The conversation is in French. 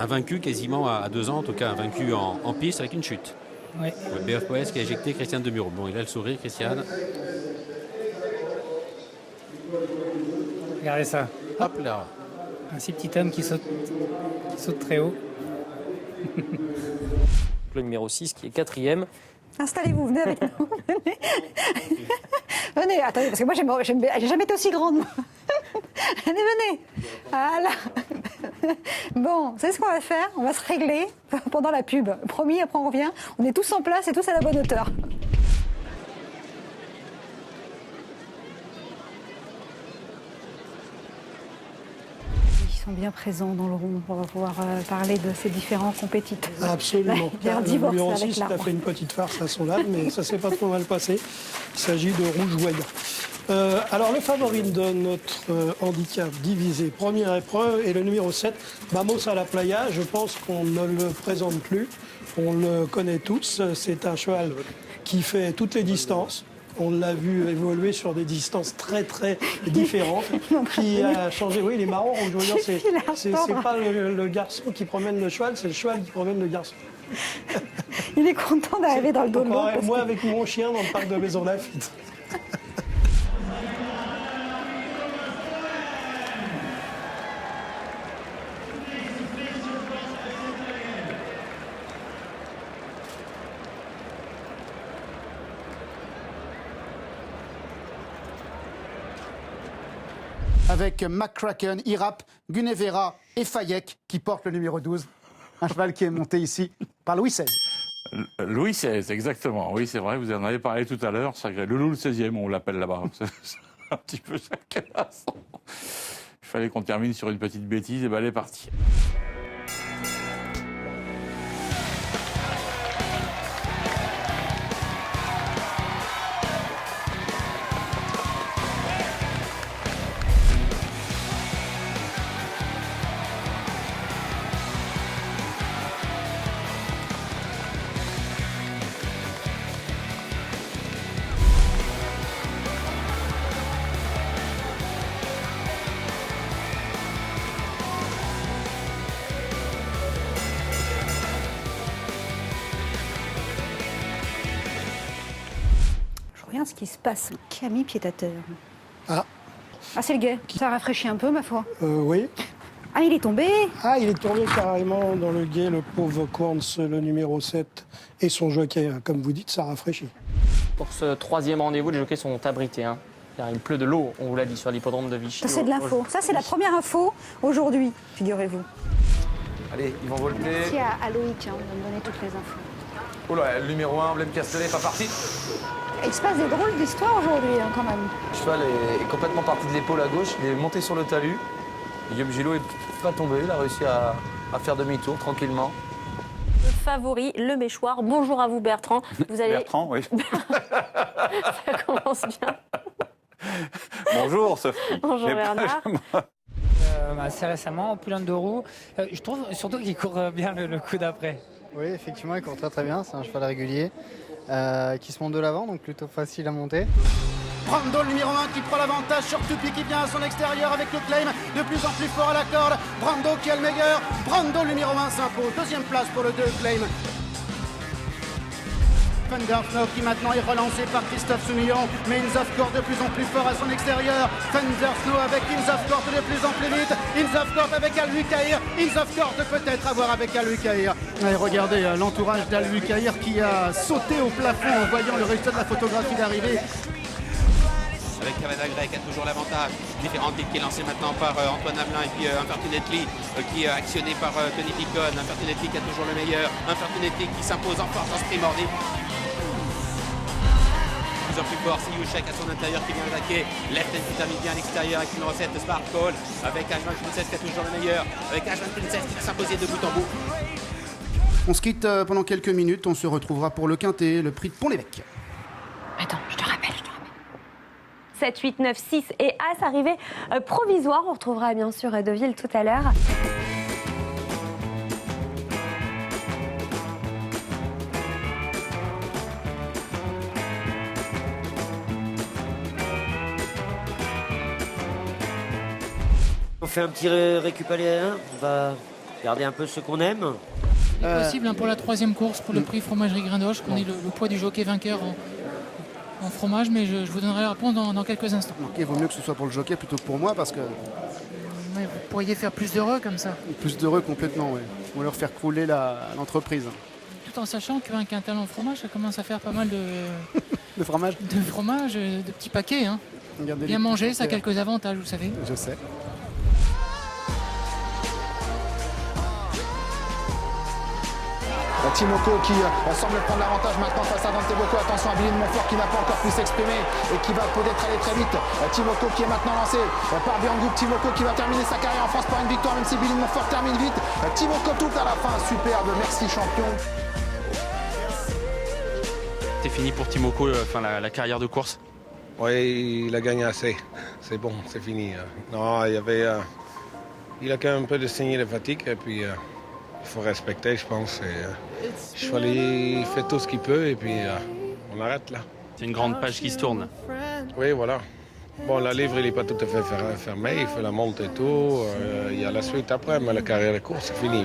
invaincu quasiment à 2 ans, en tout cas invaincu en piste avec une chute. Oui. Le BF Poes qui a éjecté Christiane Demuro. Bon, il a le sourire, Christiane. Regardez ça. Hop là. Un si petit homme qui saute très haut. Le numéro 6 qui est 4e. Installez-vous, venez avec nous. Venez. Venez, attendez, parce que moi, j'ai jamais été aussi grande. Venez, venez. Voilà. Bon, vous savez ce qu'on va faire? On va se régler pendant la pub. Promis, après on revient. On est tous en place et tous à la bonne hauteur. Ils sont bien présents dans le room. On va pouvoir parler de ces différents compétiteurs. Absolument. Il y a un Le divorce numéro avec 6 a l'arbre. fait une petite farce à son lave, mais ça s'est pas trop mal passé. Il s'agit de Rouge Voyant. Alors, le favori de notre handicap divisé, première épreuve, est le numéro 7, Vamos a la Playa. Je pense qu'on ne le présente plus. On le connaît tous. C'est un cheval qui fait toutes les distances. On l'a vu évoluer sur des distances très très différentes, qui a changé. Oui, il est marrant, Rouge Voyant. C'est pas le garçon qui promène le cheval, c'est le cheval qui promène le garçon. Il est content d'arriver dans le dos de l'autre. parce Moi, que- avec mon chien dans le parc de Maison Lafitte. Avec McCracken, Irap, Gunevera et Fayek qui portent le numéro 12. Un cheval qui est monté ici par Louis XVI. Louis XVI, exactement. Oui, c'est vrai, vous en avez parlé tout à l'heure. Sacré Loulou le 16e, on l'appelle là-bas. C'est un petit peu ça qu'elle a. Il fallait qu'on termine sur une petite bêtise, et ben elle est partie. Je regarde ce qui se passe. Qui a mis pied à terre? Ah. Ah, c'est le gay. Ça rafraîchit un peu, ma foi. Oui. Ah, il est tombé. Ah, il est tombé carrément dans le guet, le pauvre Quartz, le numéro 7. Et son jockey, comme vous dites, ça rafraîchit. Pour ce 3e rendez-vous, les jockeys sont abrités. Hein. Car il pleut de l'eau, on vous l'a dit, sur l'hippodrome de Vichy. Ça, c'est de l'info. Ça, c'est la première info aujourd'hui, figurez-vous. Allez, ils vont volter. Merci à Loïc, hein, on va me donner toutes les infos. Oh là, le numéro 1, Emblème Castellet, pas parti. Il se passe des drôles d'histoires aujourd'hui, hein, quand même. Le cheval est complètement parti de l'épaule à gauche, il est monté sur le talus. Guillaume Gillot est pas tombé, il a réussi à faire demi-tour tranquillement. Le favori, le Méchoir. Bonjour à vous, Bertrand. Vous allez... Bertrand, oui. Ça commence bien. Bonjour, Sophie. Bonjour, Bernard. Assez récemment, au Poulain de Roux. Je trouve surtout qu'il court bien le coup d'après. Oui, effectivement, il court très très bien. C'est un cheval régulier qui se monte de l'avant, donc plutôt facile à monter. Brando, le numéro 1 qui prend l'avantage sur Tupi qui vient à son extérieur avec le claim de plus en plus fort à la corde. Brando qui est le meilleur. Brando, le numéro 1 s'impose. Deuxième place pour le 2 claim. Thundersnow qui maintenant est relancé par Christophe Soumillon, mais Inns of Court de plus en plus fort à son extérieur. Thundersnow avec Inns of Court de plus en plus vite. Inns of Court avec Alui Kahir. Inns of Court peut-être à voir avec Alui Kahir. Et regardez l'entourage d'Alui Kahir qui a sauté au plafond en voyant le résultat de la photographie d'arrivée. Avec Cavada Grey qui a toujours l'avantage. Différentes titres qui est lancé maintenant par Antoine Hamelin et puis Unfortunately qui est actionné par Tony Picon. Unfortunately qui a toujours le meilleur. Unfortunately qui s'impose en force dans ce primordial. De plus en plus fort, c'est Yushek à son intérieur qui vient attaquer. Left and qui termine bien à l'extérieur avec une recette de Sparkle. Avec Ashman Princess qui a toujours le meilleur. Avec Ashman Princess qui va s'imposer de bout en bout. On se quitte pendant quelques minutes. On se retrouvera pour le Quintet, le prix de Pont-l'Évêque. Attends, je te rappelle. 7, 8, 9, 6 et As, arrivée provisoire. On retrouvera bien sûr Deville tout à l'heure. On fait un petit récupérateur, on va garder un peu ce qu'on aime. Il est possible pour la 3e course, pour le prix Fromagerie Grindoche, qu'on ait le poids du jockey vainqueur en fromage, mais je vous donnerai la réponse dans quelques instants. Ok, il vaut mieux que ce soit pour le jockey plutôt que pour moi parce que... Ouais, vous pourriez faire plus d'heureux comme ça. Plus d'heureux complètement, oui. Ou leur faire crouler l'entreprise. Tout en sachant qu'un quintal en fromage, ça commence à faire pas mal de... de fromage. De fromage, de petits paquets. Hein. Regardez bien manger, ça a quelques avantages, vous savez. Je sais. Timoko qui semble prendre l'avantage maintenant face à Dante Bocco. Attention à Billy de Montfort qui n'a pas encore pu s'exprimer et qui va peut-être aller très vite. Timoko qui est maintenant lancé par Biangou. Timoko qui va terminer sa carrière en France par une victoire, même si Billy de Montfort termine vite. Timoko tout à la fin, superbe, merci champion. C'est fini pour Timoko, la carrière de course. Oui, il a gagné assez. C'est bon, c'est fini. Non, il a quand même un peu de signe de fatigue et puis il faut respecter, je pense. Il fait tout ce qu'il peut et puis on arrête là. C'est une grande page qui se tourne. Oui, voilà. Bon, la livre, il n'est pas tout à fait fermé, il fait la monte et tout. Il y a la suite après, mais la carrière de course, c'est fini.